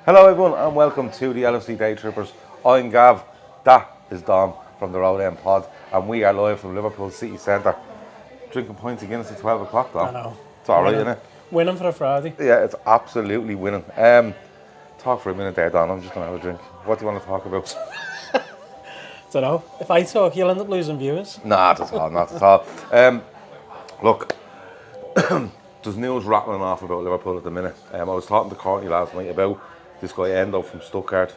Hello everyone and welcome to the LFC Daytrippers. I'm Gav, that is Dom from the Road End Pod, and we are live from Liverpool City Centre. Drinking pints of Guinness at 12 o'clock, Dom. I know. It's alright, isn't it? Winning for a Friday. Yeah, it's absolutely winning. Talk for a minute there, Don. I'm just going to have a drink. What do you want to talk about? Don't know. If I talk, you'll end up losing viewers. Not at all, not at all. Look, there's news rattling off about Liverpool at the minute. I was talking to Courtney last night about this guy Endo from Stuttgart.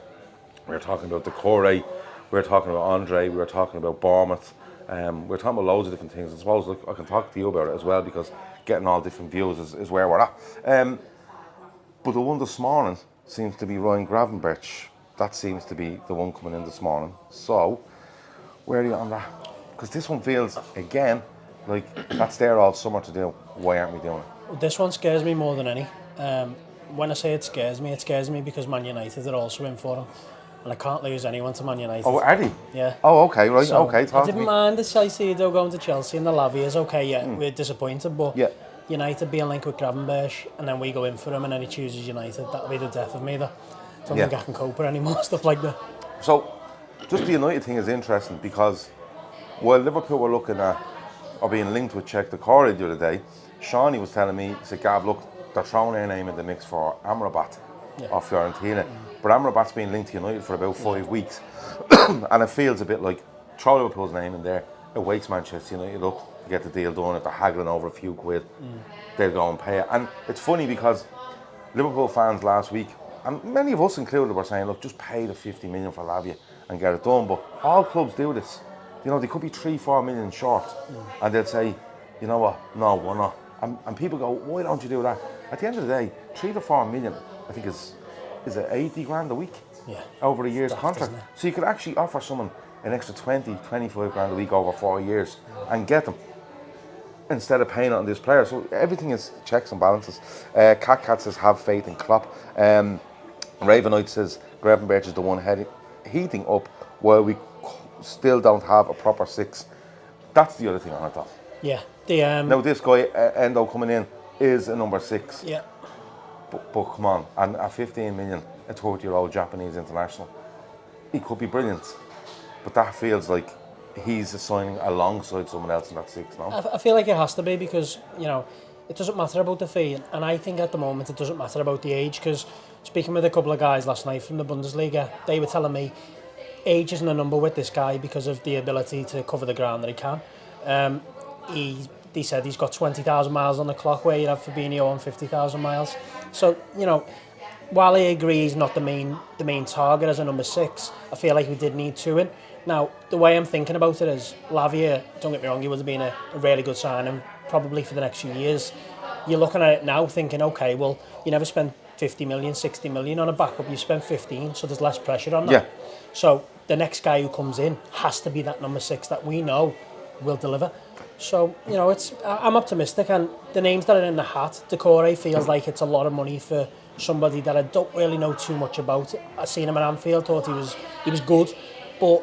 We were talking about Decore, we were talking about Andre, we were talking about Bournemouth. We were talking about loads of different things. I suppose I can talk to you about it as well, because getting all different views is where we're at. But the one this morning seems to be Ryan Gravenberch. That seems to be the one coming in this morning. So, where are you on that? Because this one feels, again, like that's there all summer to do. Why aren't we doing it? This one scares me more than any. When I say it scares me because Man United are also in for him. And I can't lose anyone to Man United. Oh, are they? Yeah. Oh, okay, right, So, okay. I didn't mind the Caicedo going to Chelsea and the Lavia's okay, yeah, we're disappointed, but United being linked with Gravenberch and then we go in for him and then he chooses United, that'll be the death of me, though. I don't think I can cope with any more stuff like that. So, just the United thing is interesting because while Liverpool were looking at, or being linked with Czech Decore the other day, Shawnee was telling me, he said, Gav, look, they're throwing their name in the mix for Amrabat of Fiorentina. But Amrabat's been linked to United for about 5 weeks. And it feels a bit like, throw Liverpool's name in there, it wakes Manchester United up to get the deal done. If they're haggling over a few quid, they'll go and pay it. And it's funny because Liverpool fans last week, and many of us included, were saying, look, just pay the 50 million for Lavia and get it done. But all clubs do this. You know, they could be 3-4 million short, and they'll say, you know what, no, we're not. And people go, why don't you do that? At the end of the day, 3 to 4 million, I think is it 80 grand a week? Yeah. Over a year's contract. So you could actually offer someone an extra 20, 25 grand a week over 4 years and get them, instead of paying it on this player. So everything is checks and balances. Cat says, have faith in Klopp. Ravenite says, Gravenberch is the one heating up while we still don't have a proper six. That's the other thing on it, though. Yeah. Now this guy, Endo, coming in, is a number 6. Yeah. But come on, and at 15 million, a 30-year-old Japanese international, he could be brilliant. But that feels like he's signing alongside someone else in that 6 now. I feel like it has to be because, you know, it doesn't matter about the fee. And I think at the moment it doesn't matter about the age, because speaking with a couple of guys last night from the Bundesliga, they were telling me age isn't a number with this guy because of the ability to cover the ground that he can. He said he's got 20,000 miles on the clock, where you'd have Fabinho on 50,000 miles. So, you know, while I agree he's not the main target as a number 6, I feel like we did need 2 in. Now, the way I'm thinking about it is, Lavia, don't get me wrong, he would have been a really good signing, probably for the next few years. You're looking at it now thinking, okay, well, you never spent 50 million, 60 million on a backup, you spent 15, so there's less pressure on that. Yeah. So the next guy who comes in has to be that number 6 that we know will deliver. So, you know, I'm optimistic, and the names that are in the hat, Decore feels like it's a lot of money for somebody that I don't really know too much about. I seen him at Anfield, thought he was good, but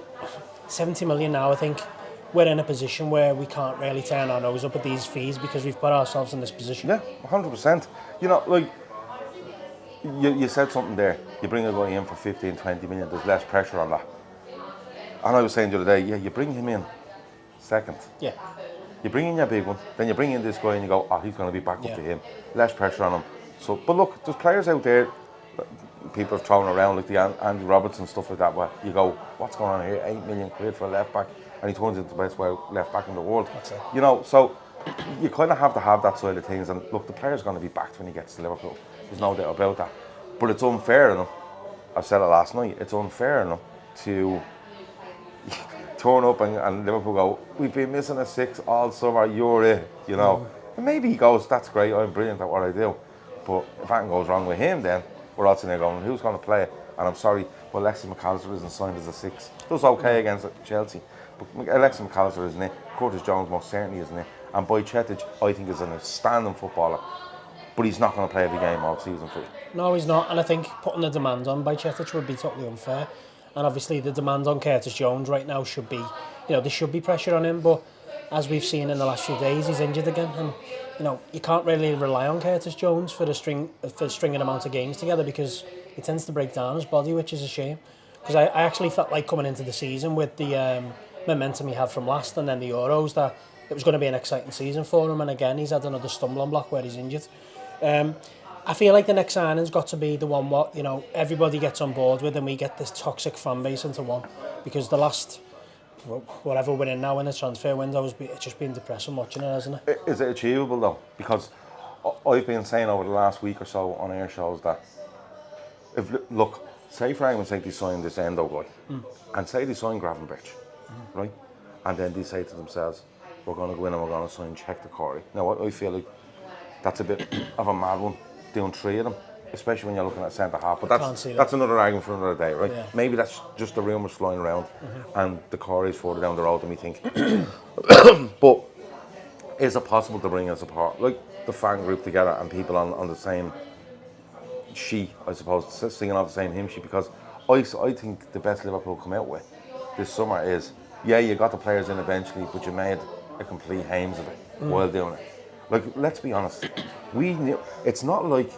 70 million now, I think we're in a position where we can't really turn our nose up at these fees because we've put ourselves in this position. Yeah, 100%. You know, like, you said something there. You bring a guy in for 15, 20 million, there's less pressure on that. And I was saying the other day, yeah, you bring him in second. Yeah. You bring in your big one, then you bring in this guy and you go, oh, he's going to be back up to him. Less pressure on him. So, but look, there's players out there, people have thrown around like the Andy Robertson, stuff like that, where you go, what's going on here? 8 million quid for a left back, and he turns into the best left back in the world. That's it. You know, so you kind of have to have that side of things. And look, the player's going to be backed when he gets to Liverpool. There's no doubt about that. But it's unfair enough. I said it last night. It's unfair enough to turn up and Liverpool go, we've been missing a 6 all summer, you're it, you know. And maybe he goes, that's great, I'm brilliant at what I do. But if anything goes wrong with him, then we're all sitting there going, who's going to play it? And I'm sorry, but Alexis McAllister isn't signed as a 6. Does okay against Chelsea. But Alexis McAllister isn't it. Curtis Jones most certainly isn't it. And Bajcetic, I think, is an outstanding footballer. But he's not going to play every game all season for you. No, he's not. And I think putting the demand on Bajcetic would be totally unfair. And obviously the demand on Curtis Jones right now should be, you know, there should be pressure on him. But as we've seen in the last few days, he's injured again, and you can't really rely on Curtis Jones for stringing amount of games together, because he tends to break down his body, which is a shame. Because I actually felt like coming into the season with the momentum he had from last and then the Euros, that it was going to be an exciting season for him, and again he's had another stumbling block where he's injured. I feel like the next signing's got to be the one what everybody gets on board with, and we get this toxic fan base into one, because the last whatever we're in now in the transfer window, it's just been depressing watching it, hasn't it? Is it achievable though? Because I've been saying over the last week or so on air shows that look, say for argument's sake they sign this Endo guy, and say they sign Gravenberch, right? And then they say to themselves, we're going to go in and we're going to sign Check the Corey. Now I feel like that's a bit of a mad one, doing three of them, especially when you're looking at centre half. But that's another argument for another day, right? Yeah. Maybe that's just the rumours flying around, and the Corey's further down the road than we think. But is it possible to bring us apart, like the fan group together and people on the same sheet, I suppose, singing off the same hymn sheet? Because I think the best Liverpool come out with this summer is, yeah, you got the players in eventually, but you made a complete hames of it while doing it. Like, let's be honest, we knew, it's not like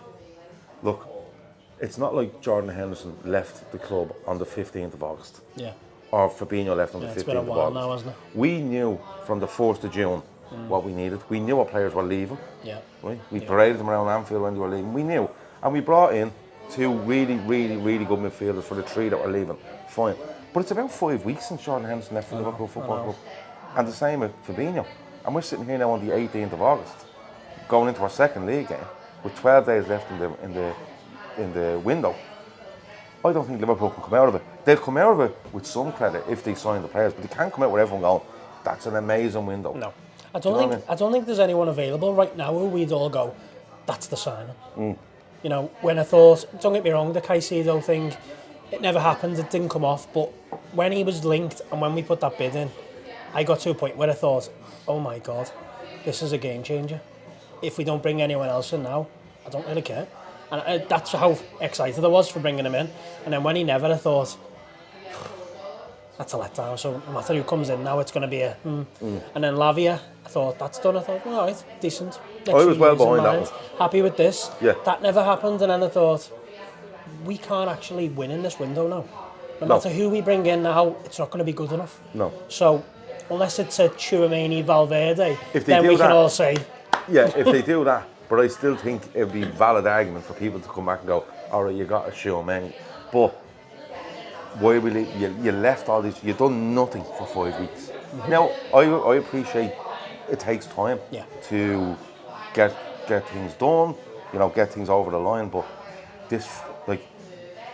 Jordan Henderson left the club on the 15th of August. Yeah. Or Fabinho left on the 15th of August. It's been a while now, hasn't it? We knew from the 1st of June what we needed. We knew what players were leaving. Yeah. Right? We paraded them around Anfield when they were leaving. We knew. And we brought in two really, really, really good midfielders for the three that were leaving. Fine. But it's about 5 weeks since Jordan Henderson left for Liverpool Football Club. And the same with Fabinho. And we're sitting here now on the 18th of August, going into our second league game, with 12 days left in the window. I don't think Liverpool can come out of it. They'll come out of it with some credit if they sign the players, but they can't come out with everyone going, that's an amazing window. No. I don't think there's anyone available right now who we'd all go, that's the signing. When I thought, don't get me wrong, the Caicedo thing, it never happened, it didn't come off, but when he was linked and when we put that bid in, I got to a point where I thought, oh my God, this is a game changer. If we don't bring anyone else in now, I don't really care. And that's how excited I was for bringing him in. And then when he never, I thought, that's a letdown. So no matter who comes in now, it's going to be a And then Lavia, I thought, that's done. I thought, all right, decent. I was well behind that one. Happy with this. Yeah. That never happened. And then I thought, we can't actually win in this window now. No matter who we bring in now, it's not going to be good enough. No. So unless it's a Tchouaméni Valverde, then we can all say... Yeah, if they do that. But I still think it would be a valid argument for people to come back and go, all right, you got a Tchouaméni. But why will you left all these... You've done nothing for 5 weeks. Now, I appreciate it takes time to get things done, get things over the line. But this,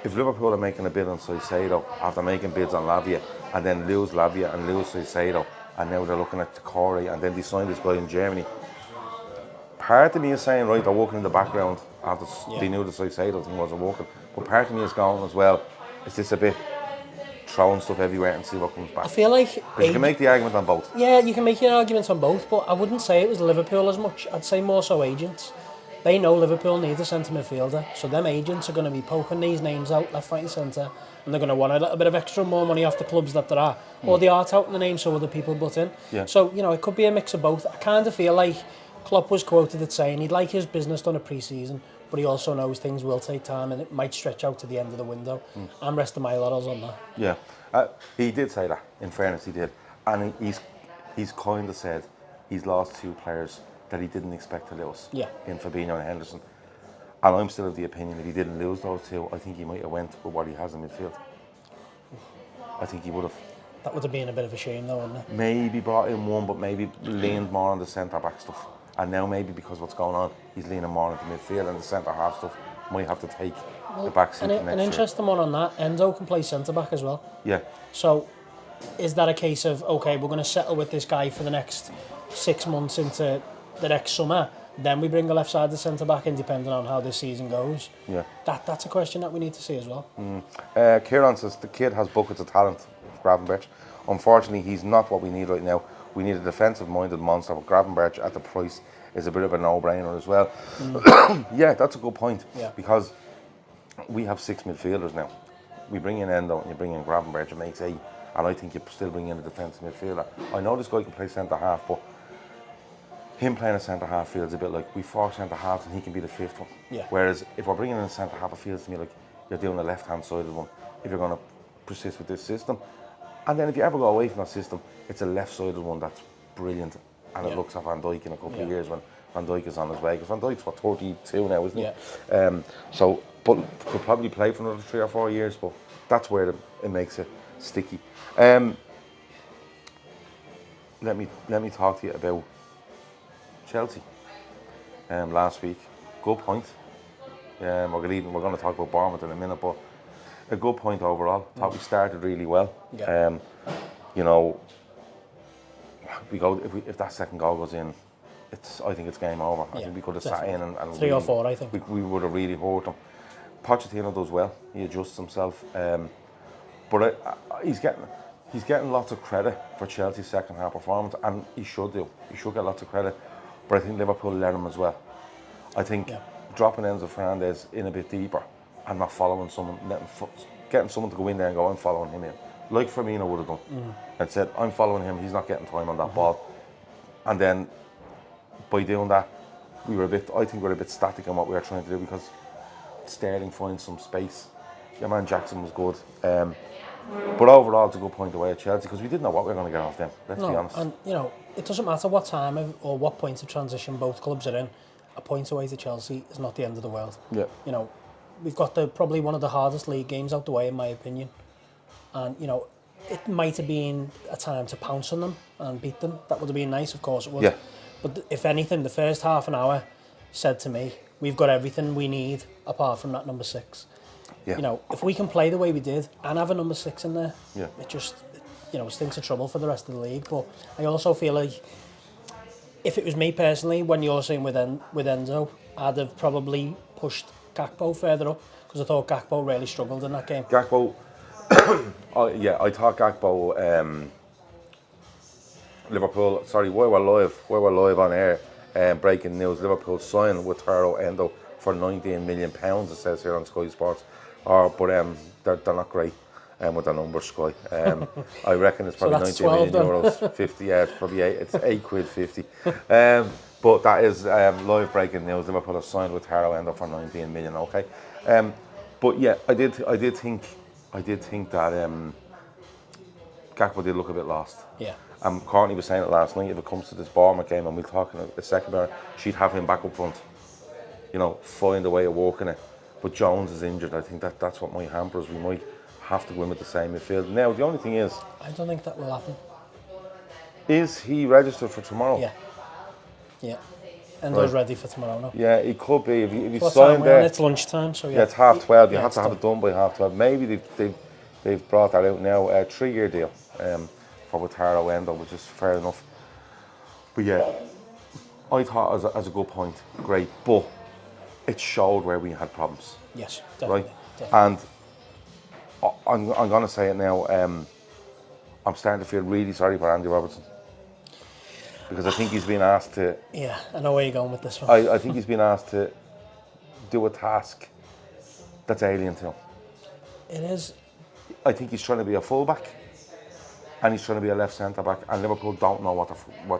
if Liverpool are making a bid on Caicedo after making bids on Lavia, and then lose Lavia and lose Caicedo, and now they're looking at Corey, and then they sign this guy in Germany. Part of me is saying, right, they're working in the background after they knew the Caicedo thing wasn't working. But part of me is going as well, is this a bit throwing stuff everywhere and see what comes back? I feel like... Because you can make the argument on both. Yeah, you can make your arguments on both, but I wouldn't say it was Liverpool as much. I'd say more so agents. They know Liverpool needs a centre midfielder, so them agents are going to be poking these names out left, right and centre, and they're going to want a little bit of extra more money off the clubs that there are, or they are touting the name so other people butt in. Yeah. So, it could be a mix of both. I kind of feel like Klopp was quoted as saying he'd like his business done at pre-season, but he also knows things will take time and it might stretch out to the end of the window. I'm resting my laurels on that. Yeah, he did say that, in fairness he did. And he's kind of said he's lost two players that he didn't expect to lose in Fabinho and Henderson. And I'm still of the opinion if he didn't lose those two, I think he might have went with what he has in midfield. I think he would have. That would have been a bit of a shame though, wouldn't it? Maybe brought in one, but maybe leaned more on the centre-back stuff. And now maybe because what's going on, he's leaning more into midfield, and the centre-half stuff might have to take the back seat next year. An interesting one on that, Endo can play centre-back as well. Yeah. So is that a case of, okay, we're going to settle with this guy for the next 6 months into the next summer, then we bring the left side the centre back in, depending on how this season goes? Yeah, that's a question that we need to see as well. Kieran says the kid has buckets of talent, Gravenberch. Unfortunately, he's not what we need right now. We need a defensive minded monster, but Gravenberch at the price is a bit of a no-brainer as well. Yeah, that's a good point, because we have 6 midfielders now. We bring in Endo and you bring in Gravenberch, it makes 8. and I think you still bring in a defensive midfielder. I know this guy can play centre half, but him playing a centre half feels a bit like we 4 centre halves and he can be the 5th one. Yeah. Whereas if we're bringing in a centre half, it feels to me like you're doing the left hand sided one if you're going to persist with this system. And then if you ever go away from that system, it's a left sided one that's brilliant, and it looks at Van Dijk in a couple of years when Van Dijk is on his way. Because Van Dijk's 32 now, isn't he? So, but could probably play for another 3 or 4 years. But that's where it makes it sticky. Let me talk to you about Chelsea. Last week, good point. We're going to talk about Bournemouth in a minute, but a good point overall. Thought we started really well. Yeah. You know, if that second goal goes in, I think it's game over. I think we could have sat in and 3 or 4, I think. We would have really hurt him. Pochettino does well. He adjusts himself, but he's getting lots of credit for Chelsea's second half performance, and he should do. He should get lots of credit. But I think Liverpool let him as well. I think dropping Enzo Fernandez in a bit deeper and not following someone, getting someone to go in there and go, I'm following him in, like Firmino would have done, and said, I'm following him. He's not getting time on that ball. And then by doing that, I think we're a bit static on what we were trying to do, because Sterling finds some space. Your man Jackson was good. But overall, it's a good point away at Chelsea, because we didn't know what we were going to get off them. Let's be honest. And you know, it doesn't matter what time or what point of transition both clubs are in. A point away to Chelsea is not the end of the world. Yeah. You know, we've got probably one of the hardest league games out the way, in my opinion. And you know, it might have been a time to pounce on them and beat them. That would have been nice, of course it would. Yeah. But if anything, the first half an hour said to me, we've got everything we need apart from that number 6. Yeah. You know, if we can play the way we did and have a number 6 in there, it just, you know, stinks of trouble for the rest of the league. But I also feel like if it was me personally, when you're saying with Endo, I'd have probably pushed Gakpo further up, because I thought Gakpo really struggled in that game. Gakpo, I thought Gakpo, Liverpool, sorry, we were live on air, breaking news, Liverpool signed with Endo for £19 million, it says here on Sky Sports. But they're not great with the numbers, Sky. I reckon it's probably so 19 million euros, 50, it's probably it's £8.50. But that is live breaking news. Liverpool have signed with Endo for 19 million, okay? But yeah, I did think that Gakpo did look a bit lost. Yeah. Courtney was saying it last night, if it comes to this Bournemouth game, and we'll talk in a second about it, she'd have him back up front. You know, find a way of working it. But Jones is injured. I think that's what might hamper us. We might have to go in with the same midfield. Now, the only thing is, I don't think that will happen. Is he registered for tomorrow? Yeah. Endo's ready for tomorrow now. Yeah, he could be. If he What signed time there, it's lunchtime, so it's 12:30. You have it's to have done. it done by 12:30. Maybe they've brought that out now. A 3-year deal for Wataru Endo, which is fair enough. But yeah, I thought as a good point, great. But it showed where we had problems. Yes, definitely. Right? Definitely. And I'm going to say it now. I'm starting to feel really sorry for Andy Robertson, because I think he's been asked to. Yeah, I know where you're going with this one. I think he's been asked to do a task that's alien to him. It is. I think he's trying to be a fullback, and he's trying to be a left centre back, and Liverpool don't know what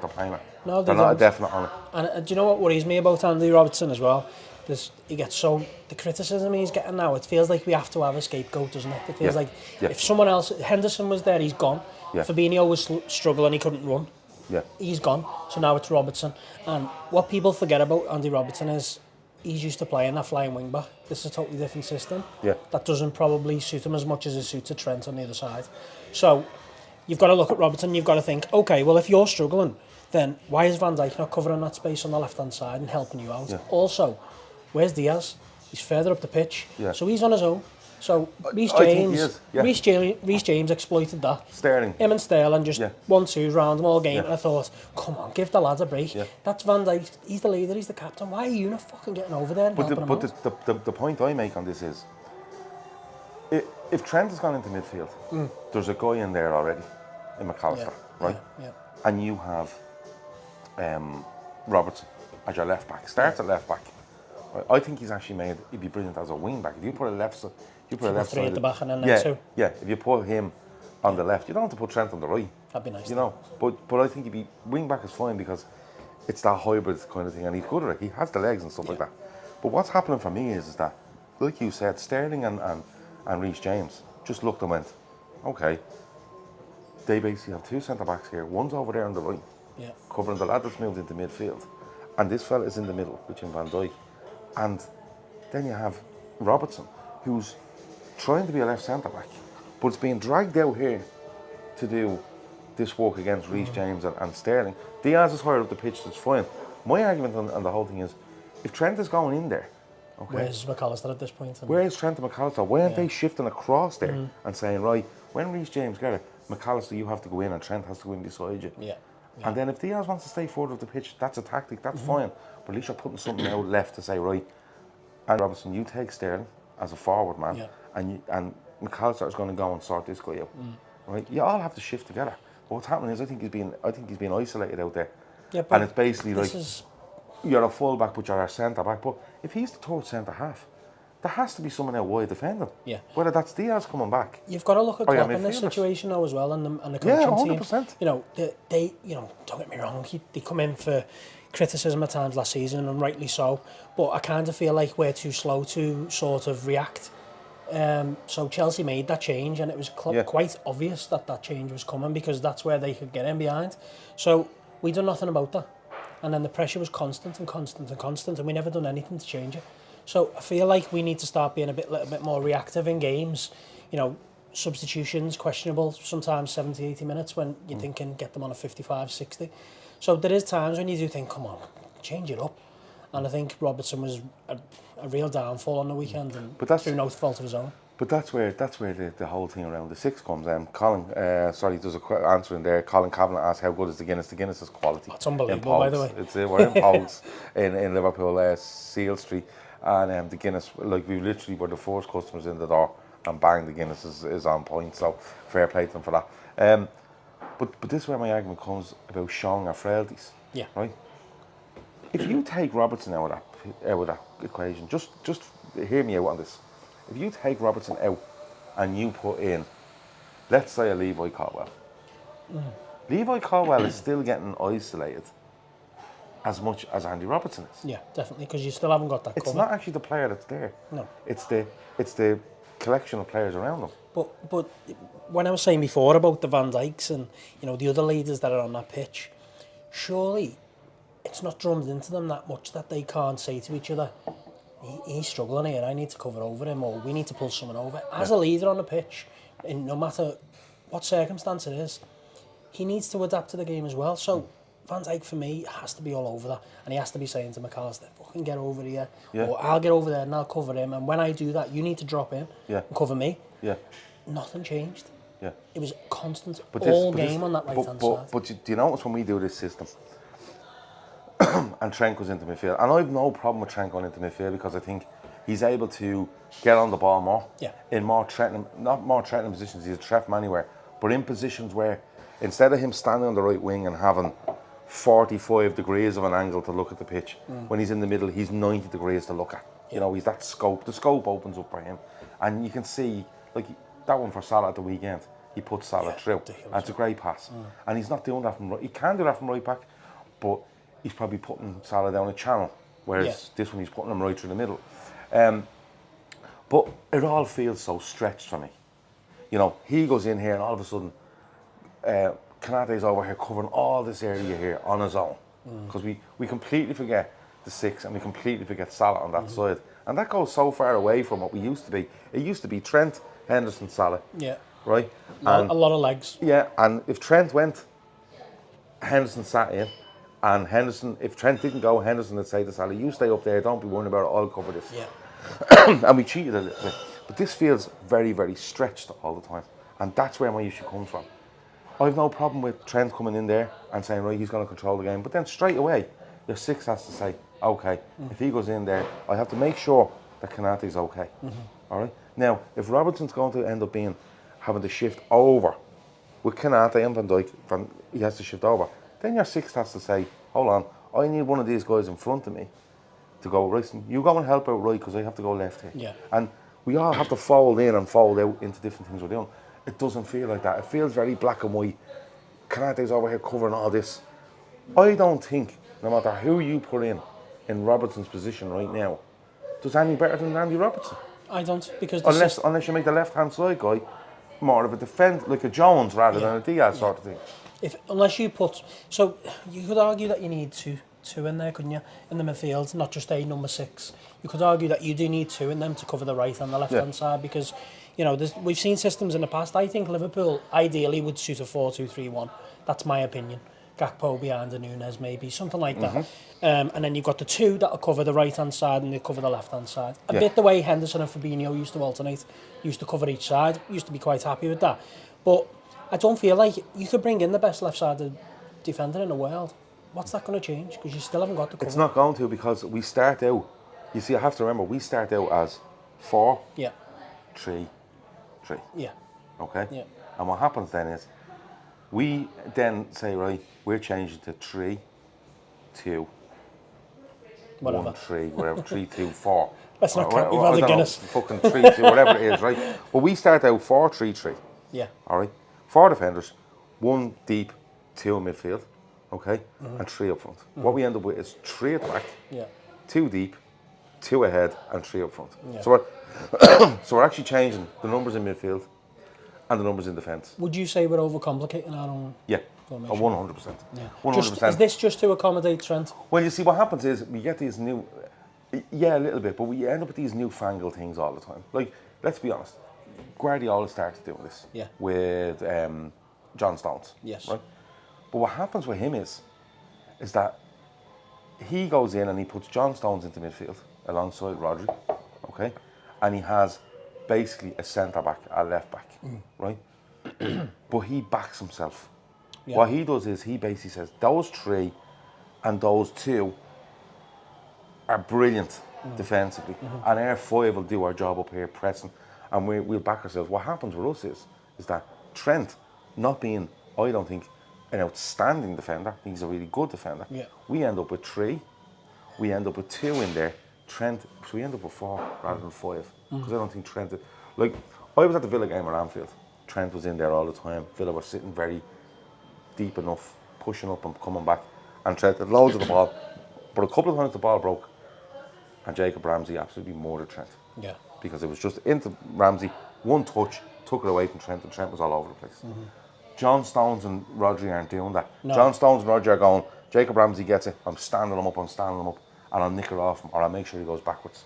they're playing at. No, they're not a definite on it. And do you know what worries me about Andy Robertson as well? He gets the criticism he's getting now, it feels like we have to have a scapegoat, doesn't it? It feels like if someone else, Henderson was there, he's gone. Fabinho was struggling, he couldn't run. He's gone. So now it's Robertson. And what people forget about Andy Robertson is he's used to playing that flying wing back. This is a totally different system. That doesn't probably suit him as much as it suits a Trent on the other side. So you've got to look at Robertson, you've got to think, okay, well, if you're struggling, then why is Van Dijk not covering that space on the left-hand side and helping you out? Also, where's Diaz? He's further up the pitch, so he's on his own. So Reece James exploited that. Sterling. Him and Sterling just 1-2 round them all game, and I thought, come on, give the lads a break. That's Van Dijk. He's the leader. He's the captain. Why are you not fucking getting over there? But the point I make on this is, if Trent has gone into midfield, there's a guy in there already, in McAllister, right? And you have Robertson as your left back. Starts at left back. I think he'd be brilliant as a wing back. If you put a left side, three at the back and then two. If you put him on the left. You don't have to put Trent on the right. That'd be nice. You know, but I think he'd be wing back is fine because it's that hybrid kind of thing, and he's good at it. He has the legs and stuff like that. But what's happening for me is that, like you said, Sterling and Reece James just looked and went, okay, they basically have two centre backs here. One's over there on the right, covering the lad that's moved into midfield, and this fella is in the middle, which is Van Dijk. And then you have Robertson, who's trying to be a left centre back, but it's being dragged out here to do this work against Reece James and Sterling. Diaz is higher up the pitch, that's fine. My argument on the whole thing is, if Trent is going in there, okay, where's McAllister at this point? Where is Trent and McAllister? Why aren't they shifting across there and saying, right, when Reece James get it, McAllister, you have to go in and Trent has to go in beside you. And then if Diaz wants to stay further up the pitch, that's a tactic, that's fine. But at least you're putting something out left to say, right, and Robertson, you take Sterling as a forward man, and McAllister is going to go and sort this guy out. Right? You all have to shift together. But what's happening is I think he's being isolated out there. Yeah, and it's basically like you're a full back, but you're a centre back. But if he's the third centre half, there has to be someone out wide defending. Yeah. Whether that's Diaz coming back. You've got to look at Klopp in this situation now as well, and the coaching 100%. team. You know, they don't get me wrong, they come in for criticism at times last season, and rightly so. But I kind of feel like we're too slow to sort of react. So Chelsea made that change, and it was quite obvious that change was coming because that's where they could get in behind. So we done nothing about that, and then the pressure was constant, and we never done anything to change it. So I feel like we need to start being a little bit more reactive in games. You know, substitutions questionable sometimes 70, 80 minutes when you're thinking get them on a 55, 60. So there is times when you do think, come on, change it up. And I think Robertson was a real downfall on the weekend, and through no fault of his own. But that's where the whole thing around the six comes. Colin, there's an answer in there. Colin Kavanagh asked how good is the Guinness. The Guinness is quality. It's unbelievable, by the way. We're in Pogues in Liverpool, Seal Street, and the Guinness, like we literally were the first customers in the door, and bang, the Guinness is on point. So fair play to them for that. But this is where my argument comes about showing our frailties. Yeah. Right. If you take Robertson out of that equation, just hear me out on this. If you take Robertson out and you put in, let's say, a Levi Colwill. Levi Colwill is still getting isolated as much as Andy Robertson is. Yeah, definitely, because you still haven't got that cover. It's not actually the player that's there. No. It's the collection of players around them. But when I was saying before about the Van Dijks and the other leaders that are on that pitch, surely it's not drummed into them that much that they can't say to each other, he's struggling here, I need to cover over him, or we need to pull someone over. As a leader on the pitch, and no matter what circumstance it is, he needs to adapt to the game as well. So Van Dijk, for me, has to be all over that, and he has to be saying to McAllister, fucking get over here, or I'll get over there and I'll cover him, and when I do that, you need to drop in and cover me. Yeah. Nothing changed. Yeah. It was constant game on that right-hand side. But do you notice when we do this system, and Trent goes into midfield, and I have no problem with Trent going into midfield because I think he's able to get on the ball more, in more threatening, not more threatening positions, he's a threat from anywhere, but in positions where instead of him standing on the right wing and having 45 degrees of an angle to look at the pitch, when he's in the middle, he's 90 degrees to look at. You know, he's that scope, the scope opens up for him, and you can see, like that one for Salah at the weekend, he puts Salah through, and it's a great pass, and he's not doing that from right, he can do that from right back, but he's probably putting Salah down a channel, whereas this one he's putting him right through the middle. But it all feels so stretched for me. You know, he goes in here and all of a sudden, Konate's over here covering all this area here on his own. Because we completely forget the six and we completely forget Salah on that side. And that goes so far away from what we used to be. It used to be Trent, Henderson, Salah. Yeah. Right? And a lot of legs. Yeah, and if Trent went, Henderson sat in. And Henderson, if Trent didn't go, Henderson would say to Salah, you stay up there, don't be worrying about it, I'll cover this. Yeah. And we cheated a little bit. But this feels very, very stretched all the time. And that's where my issue comes from. I've no problem with Trent coming in there and saying, right, he's going to control the game. But then straight away, your six has to say, okay, if he goes in there, I have to make sure that Konate's okay. All right? Now, if Robertson's going to end up having to shift over with Konate and Van Dijk, he has to shift over. Then your sixth has to say, hold on, I need one of these guys in front of me to go, right, you go and help out right because I have to go left here. Yeah. And we all have to fold in and fold out into different things we're doing. it doesn't feel like that. It feels very black and white. Canate's over here covering all this. I don't think, no matter who you put in Robertson's position right now, does any better than Andy Robertson. I don't, because unless you make the left-hand side guy more of a defence, like a Jones rather than a Diaz sort of thing. Unless you put, so you could argue that you need two in there, couldn't you, in the midfield, not just a number 6. You could argue that you do need 2 in them to cover the right and the left-hand side, because, you know, we've seen systems in the past. I think Liverpool ideally would suit a 4-2-3-1. That's my opinion. Gakpo behind and Nunes maybe, something like that. And then you've got the 2 that'll cover the right-hand side and they cover the left-hand side. A bit the way Henderson and Fabinho used to alternate, used to cover each side, used to be quite happy with that. But I don't feel like you could bring in the best left-sided defender in the world. What's that going to change? Because you still haven't got the cover. It's not going to, because we start out, you see, I have to remember, we start out as 4, 3, 3. Yeah. Okay? Yeah. And what happens then is, we then say, right, we're changing to 3, 2, whatever. 1, 3, whatever, 3, 2, 4. Let's not count, we've had the Guinness. Fucking 3, 2, whatever it is, right? But we start out 4, 3, 3. Yeah. All right? 4 defenders, 1 deep, 2 in midfield, okay? And 3 up front. What we end up with is 3 at the back, 2 deep, 2 ahead, and 3 up front. Yeah. So we're actually changing the numbers in midfield and the numbers in defence. Would you say we're overcomplicating our own? Yeah, formation? 100%. Yeah. 100%. Is this just to accommodate Trent? Well, you see, what happens is we get these new, a little bit, but we end up with these newfangled things all the time. Like, let's be honest, Guardiola started doing this with John Stones. Yes. Right? But what happens with him is that he goes in and he puts John Stones into midfield alongside Rodri, okay? And he has basically a centre-back, a left-back, right? But he backs himself. Yeah. What he does is he basically says, those 3 and those 2 are brilliant defensively. And our 5 will do our job up here, pressing, and we'll back ourselves. What happens with us is that Trent, not being, I don't think, an outstanding defender, I think he's a really good defender, we end up with 3, we end up with 2 in there, Trent, so we end up with 4 rather than 5. Because I don't think Trent, like, I was at the Villa game at Anfield. Trent was in there all the time. Villa were sitting very deep enough, pushing up and coming back. And Trent had loads of the ball. But a couple of times the ball broke. And Jacob Ramsey absolutely murdered Trent. Yeah. Because it was just into Ramsey, one touch, took it away from Trent, and Trent was all over the place. John Stones and Rodri aren't doing that. No. John Stones and Rodri are going, Jacob Ramsey gets it, I'm standing him up, and I'll nick it off him, or I'll make sure he goes backwards.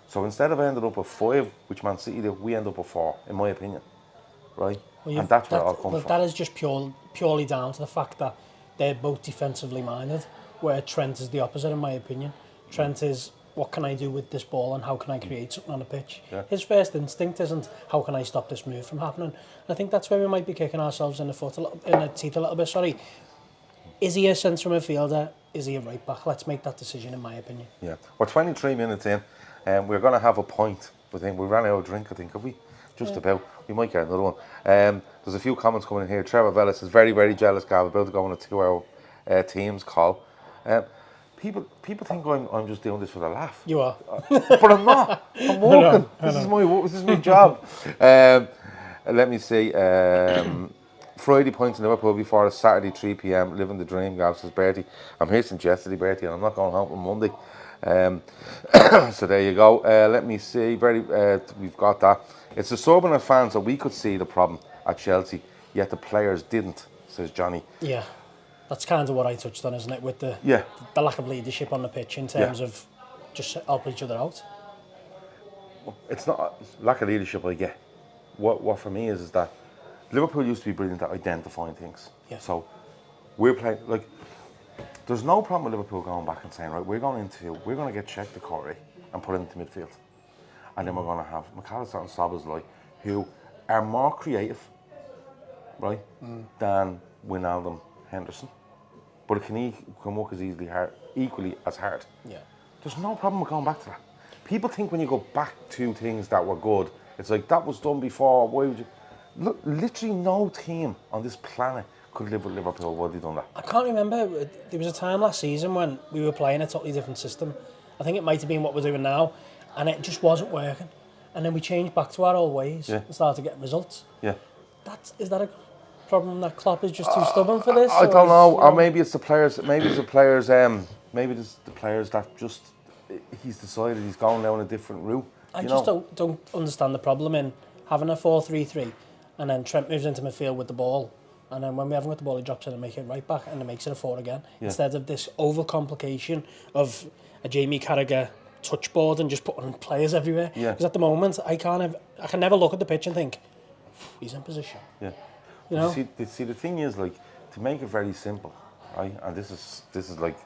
So instead of ending up with 5, which Man City did, we end up with 4, in my opinion. Right? Well, and that's where it all comes from. That is just purely down to the fact that they're both defensively minded, where Trent is the opposite, in my opinion. Trent is, what can I do with this ball and how can I create something on the pitch? Yeah. His first instinct isn't, how can I stop this move from happening? And I think that's where we might be kicking ourselves in the teeth a little bit. Sorry. Is he a centre midfielder? Is he a right back? Let's make that decision, in my opinion. Yeah. We're 23 minutes in. We're going to have a pint. I think we ran out of drink, I think, have we? Just about. We might get another one. There's a few comments coming in here. Trevor Vellis is very, very jealous, Gav, about to go on a 2-hour Teams call. People think I'm just doing this for the laugh. You are. But I'm not. I'm working. This is my job. Let me see. Friday points in Liverpool before a Saturday 3 p.m. Living the dream, Gav, says Bertie. I'm here since yesterday, Bertie, and I'm not going home on Monday. So there you go. Let me see. We've got that. It's the Sorbonne fans that we could see the problem at Chelsea, yet the players didn't, says Johnny. Yeah, that's kind of what I touched on, isn't it? With the lack of leadership on the pitch in terms of just helping each other out. It's not lack of leadership I get. What for me is that Liverpool used to be brilliant at identifying things. Yeah. So we're playing like. There's no problem with Liverpool going back and saying, right, we're going to get Czech to Corey and put him into midfield. And then we're going to have McAllister and Szoboszlai, who are more creative, right, than Wijnaldum, Henderson. But it can work as equally as hard. Yeah. There's no problem with going back to that. People think when you go back to things that were good, it's like, that was done before, why would you? Look, literally no team on this planet could live with Liverpool. Why have they done that? I can't remember. There was a time last season when we were playing a totally different system. I think it might have been what we're doing now, and it just wasn't working. And then we changed back to our old ways and started getting results. Yeah. is that a problem that Klopp is just too stubborn for this? I don't know. You Or maybe it's the players. Maybe it's the players. Maybe it's the players that just he's decided he's going down a different route. I just don't understand the problem in having a 4-3-3, and then Trent moves into midfield with the ball, and then when we haven't got the ball, he drops it and makes it right back, and it makes it a 4 again. Yeah. Instead of this overcomplication of a Jamie Carragher touchboard and just putting players everywhere. Yeah. Because at the moment, I can never look at the pitch and think he's in position. Yeah. You know. See, the thing is, like, to make it very simple, right? And this is like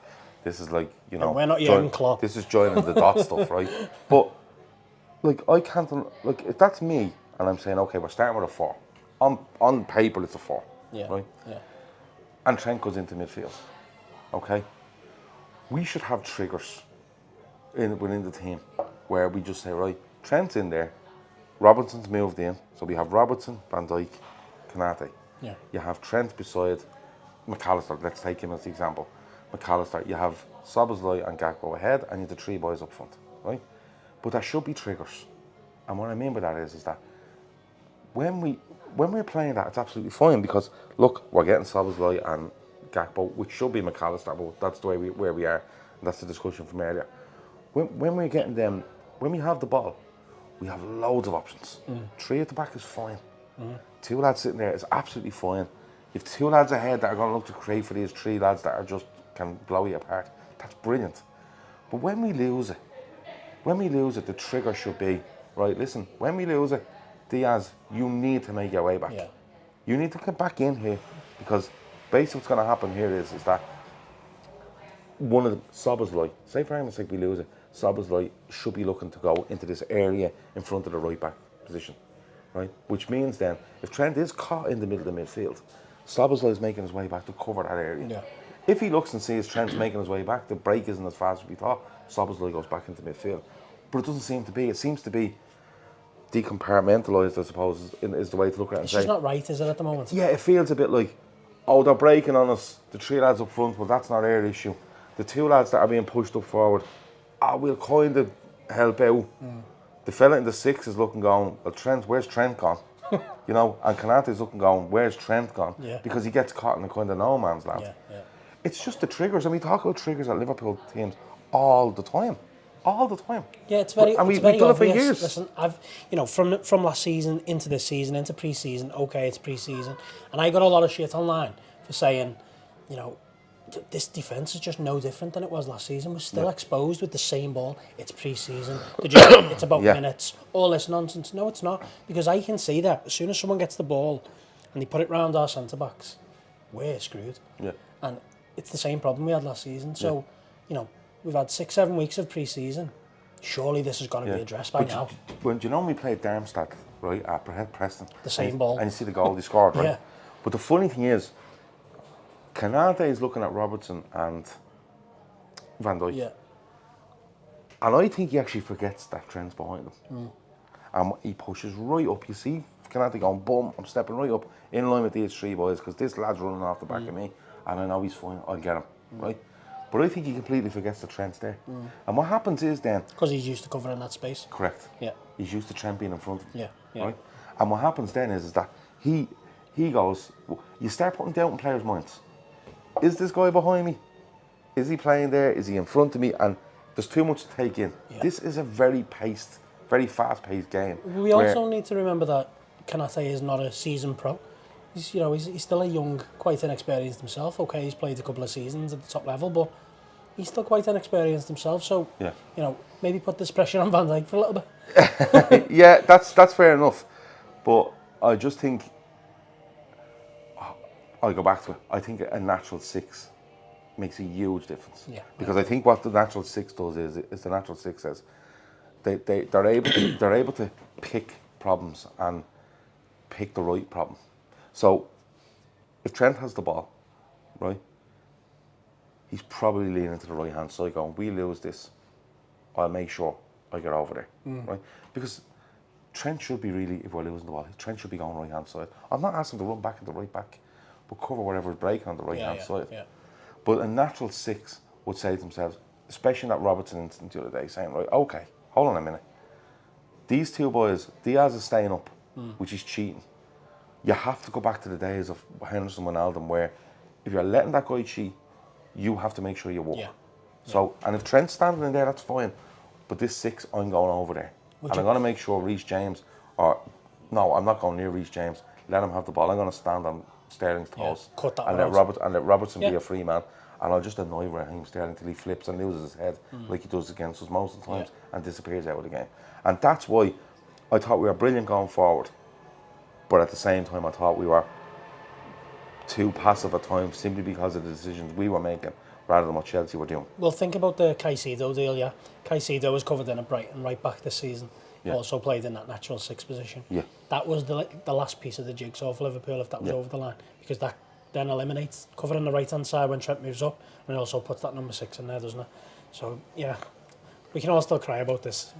you know. And we're not Jurgen Klopp. This is joining the dot stuff, right? But like, I can't like if that's me and I'm saying, okay, we're starting with a 4. On paper, it's a 4. Yeah. Right. Yeah. And Trent goes into midfield. Okay. We should have triggers within the team where we just say, right, Trent's in there, Robertson's moved in, so we have Robertson, Van Dijk, Konate. Yeah. You have Trent beside McAllister. Let's take him as the example. McAllister. You have Szoboszlai and Gakpo ahead, and you have the 3 boys up front, right? But there should be triggers, and what I mean by that is that when we're playing that, it's absolutely fine because look, we're getting Szoboszlai and Gakpo, which should be McAllister, but that's the way where we are. And that's the discussion from earlier. When we're getting them, when we have the ball, we have loads of options. 3 at the back is fine. 2 lads sitting there is absolutely fine. If 2 lads ahead that are going to look to create for these 3 lads that are just can blow you apart, that's brilliant. But when we lose it, the trigger should be, right, listen, when we lose it, Diaz, you need to make your way back. Yeah. You need to get back in here because basically what's going to happen here is that one of the Szoboszlai, say for argument's sake we lose it, Szoboszlai should be looking to go into this area in front of the right back position, right? Which means then, if Trent is caught in the middle of the midfield, Szoboszlai is making his way back to cover that area. Yeah. If he looks and sees Trent's making his way back, the break isn't as fast as we thought, Szoboszlai goes back into midfield. But it doesn't seem to be. It seems to be decompartmentalised, I suppose, is the way to look at it. It's just not right, is it, at the moment? Yeah, it feels a bit like, oh, they're breaking on us, the 3 lads up front, but that's not our issue. The 2 lads that are being pushed up forward, we'll kind of help out. The fella in the 6 is looking going, well, Trent, where's Trent gone? You know, and Konate's looking going, where's Trent gone? Yeah. Because he gets caught in a kind of no man's land. Yeah, yeah. It's just the triggers, and we talk about triggers at Liverpool teams all the time. All the time. Yeah, it's very, and it's very we've done obvious. it for years. Listen, I've, you know, from last season into this season, into pre-season, okay, it's pre-season, and I got a lot of shit online for saying, you know, this defence is just no different than it was last season. We're still exposed with the same ball. It's pre-season. It's about minutes. All this nonsense. No, it's not. Because I can see that as soon as someone gets the ball and they put it round our centre-backs, we're screwed. Yeah. And it's the same problem we had last season. So, you know, we've had 6-7 weeks of pre-season. Surely this is going to be addressed by now. When do you know when we played Darmstadt, right, at Preston? The same ball. And you see the goal they scored, right? Yeah. But the funny thing is, Konate is looking at Robertson and Van Dijk. Yeah. And I think he actually forgets that Trent's behind him. And he pushes right up. You see Konate going, boom, I'm stepping right up in line with these 3 boys because this lad's running off the back of me and I know he's fine, I'll get him, right? But I think he completely forgets that Trent's there. And what happens is then... Because he's used to covering that space. Correct. Yeah. He's used to Trent being in front of him. Yeah, yeah. Right? And what happens then is that he goes, you start putting doubt in players' minds. Is this guy behind me? Is he playing there? Is he in front of me? And there's too much to take in. Yeah. This is a very fast-paced game. We also need to remember that Konate is not a seasoned pro. He's still a young, quite inexperienced himself. Okay, he's played a couple of seasons at the top level, but he's still quite inexperienced himself. So, you know, maybe put this pressure on Van Dijk for a little bit. Yeah, that's fair enough. But I just think, I'll go back to it. I think a natural 6 makes a huge difference. Yeah. Because I think what the natural 6 does is the natural 6 says they're able to pick problems and pick the right problem. So if Trent has the ball, right, he's probably leaning to the right hand side going, we lose this, I'll make sure I get over there, right? Because Trent should be really, if we're losing the ball, Trent should be going right hand side. I'm not asking to run back into right back, but cover whatever's breaking on the right hand side. Yeah. But a natural 6 would say to themselves, especially in that Robertson incident the other day, saying, right, okay, hold on a minute. These 2 boys, Diaz is staying up, which is cheating. you have to go back to the days of Henderson and Wijnaldum, where if you're letting that guy cheat, you have to make sure you walk. Yeah. So, and if Trent's standing in there, that's fine. But this 6, I'm going over there. And I'm going to make sure Reece James, no, I'm not going near Reece James. Let him have the ball. I'm going to stand on Sterling's toes. Cut that and let Robertson be a free man. And I'll just annoy Raheem Sterling till he flips and loses his head like he does against us most of the times and disappears out of the game. And that's why I thought we were brilliant going forward. But at the same time, I thought we were too passive at times simply because of the decisions we were making rather than what Chelsea were doing. Well, think about the Caicedo deal, yeah. Caicedo was covered in at Brighton right back this season. Yeah. Also played in that natural 6 position. Yeah. That was the last piece of the jigsaw for Liverpool if that was over the line, because that then eliminates covering the right-hand side when Trent moves up, and it also puts that number 6 in there, doesn't it? So, yeah, we can all still cry about this.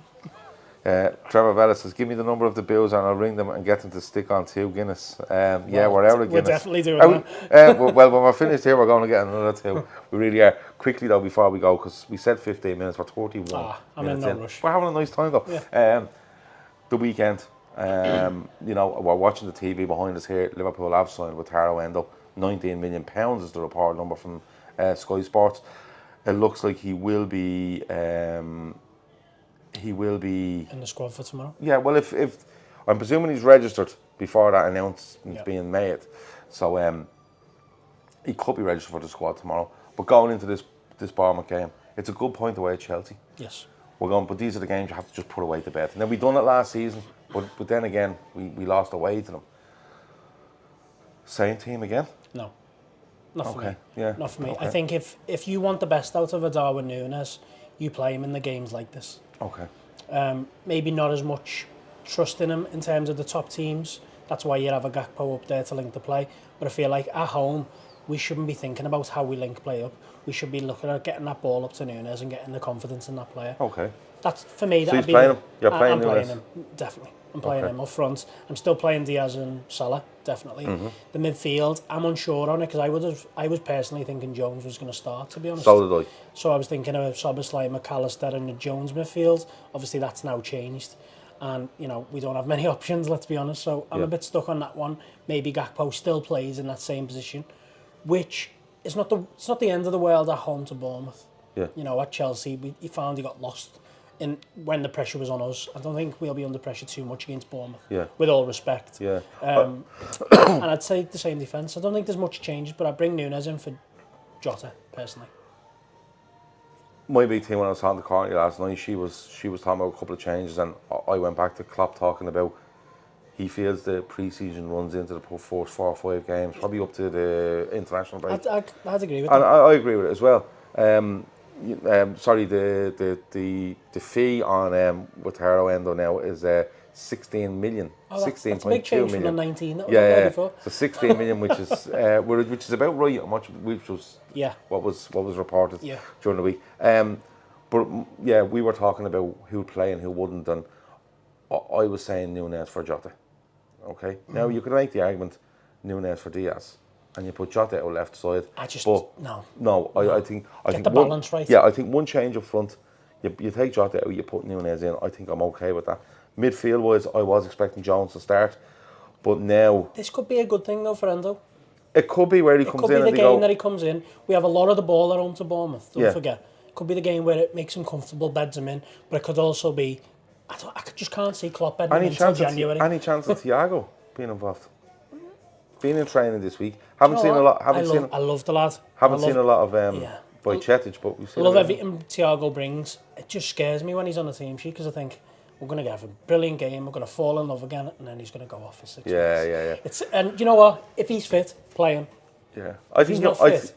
Trevor Vella says, give me the number of the Bills and I'll ring them and get them to stick on 2 Guinness. Yeah, we're out of Guinness. We're definitely doing that. Well, when we're finished here, we're going to get another 2. We really are. Quickly, though, before we go, because we said 15 minutes, we're 41 I'm in minutes no rush. We're having a nice time, though. Yeah. The weekend, you know, we're watching the TV behind us here. Liverpool have signed with Endo. £19 million is the report number from Sky Sports. It looks like he will be in the squad for tomorrow. Yeah, well, if I'm presuming he's registered before that announcement's being made, so he could be registered for the squad tomorrow. But going into this Bournemouth game, it's a good point away at Chelsea. Yes. We're going, but these are the games you have to just put away to bed. Now we done it last season, but then again we lost away to them. Same team again? No. Not for me. Yeah. Not for me. Okay. I think if you want the best out of a Darwin Núñez, you play him in the games like this. Okay. Maybe not as much trust in him in terms of the top teams. That's why you have a Gakpo up there to link the play. But I feel like at home, we shouldn't be thinking about how we link play up. We should be looking at getting that ball up to Núñez and getting the confidence in that player. Okay. That's for me. So that'd he's be playing him? You're playing I'm playing Núñez? him, definitely. I'm playing him up front. I'm still playing Diaz and Salah, definitely. The midfield, I'm unsure on it because I was personally thinking Jones was going to start, to be honest. So did I. So I was thinking of Szoboszlai, McAllister and the Jones midfield. Obviously that's now changed. And, you know, we don't have many options, let's be honest. So I'm a bit stuck on that one. Maybe Gakpo still plays in that same position, which is it's not the end of the world at home to Bournemouth. Yeah. You know, at Chelsea, he found he got lost when the pressure was on us. I don't think we'll be under pressure too much against Bournemouth. Yeah. With all respect. Yeah. And I'd say the same defence. I don't think there's much changes, but I'd bring Núñez in for Jota, personally. My big thing when I was talking to Courtney last night, she was talking about a couple of changes, and I went back to Klopp talking about he feels the pre-season runs into the first 4 or 5 games, probably up to the international break. I'd agree with that. And I agree with it as well. Sorry, the fee on with Endo now is 16 million. Oh, 16.2 that's a big change million. from the 19 that yeah, before. So 16 million, which is about right, which was what was reported during the week. But yeah, we were talking about who'd play and who wouldn't, and I was saying Núñez for Jota. Okay, now you could make the argument Núñez for Diaz, and you put Jota out left side. I think the balance right. Yeah, I think one change up front. You take Jota out, you put Núñez in. I think I'm okay with that. Midfield wise, I was expecting Jones to start, but now this could be a good thing though for Endo. It could be where he comes in. It could be the game that he comes in. We have a lot of the ball at home to Bournemouth. Don't forget. It could be the game where it makes him comfortable, beds him in, but it could also be. I just can't see Klopp bedding him in until January. Any chance of Thiago being involved? Been in training this week. Haven't seen a lot. I love the lad. Haven't seen a lot of by Chetic, but we've seen. I love everything Thiago brings. It just scares me when he's on the team sheet because I think we're going to have a brilliant game. We're going to fall in love again, and then he's going to go off for 6 weeks. Yeah. And you know what? If he's fit, play him. Yeah, if he's not fit,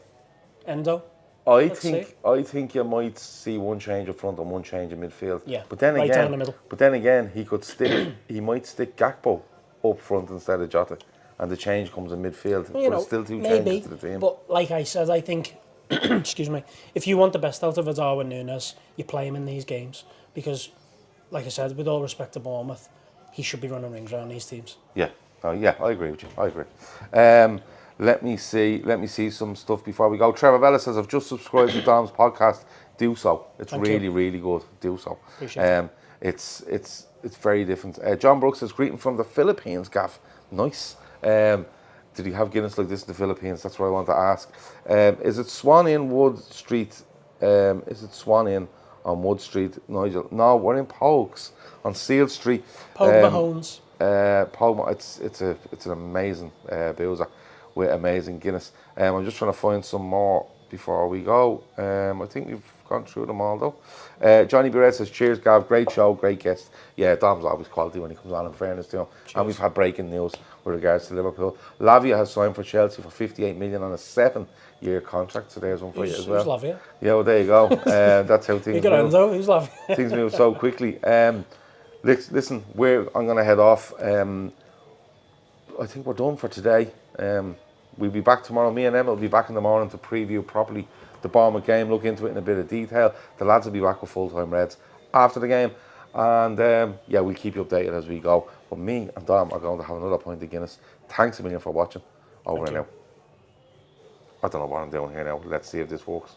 Endo. I think you might see one change up front and one change in midfield. Yeah, but then right again, down the middle. But then again, he might stick Gakpo up front instead of Jota, and the change comes in midfield. Well, but it's still two changes to the team. But like I said, I think, excuse me, if you want the best out of Darwin Núñez, you play him in these games because, like I said, with all respect to Bournemouth, he should be running rings around these teams. Yeah, I agree with you. I agree. Let me see some stuff before we go. Trevor Vella says, I've just subscribed to Dom's podcast. Do so. It's really good. Do so. Appreciate it. It's very different. John Brooks says, greeting from the Philippines, Gaff. Nice. Did he have Guinness like this in the Philippines? That's what I want to ask. Is it Swan Inn Wood Street? Is it Swan Inn on Wood Street, Nigel? No, we're in Pokes on Seal Street. Pogue Mahones. It's an amazing boozer with amazing Guinness. I'm just trying to find some more before we go. I think we've gone through them all though. Johnny Barrett says, cheers Gav, great show, great guest. Yeah, Dom's always quality when he comes on, in fairness to him. Cheers. And we've had breaking news with regards to Liverpool. Lavia has signed for Chelsea for 58 million on a 7-year contract, so there's one for you as well. Who's Lavia? Yeah, well there you go. That's how things You got move. Endo, who's Lavia? Things move so quickly. Listen, I'm going to head off. I think we're done for today. We'll be back tomorrow. Me and Emma will be back in the morning to preview properly the Bournemouth game, look into it in a bit of detail. The lads will be back with full-time Reds after the game. And yeah, we'll keep you updated as we go. But me and Dom are going to have another pint of Guinness. Thanks a million for watching. Over and out. I don't know what I'm doing here now. Let's see if this works.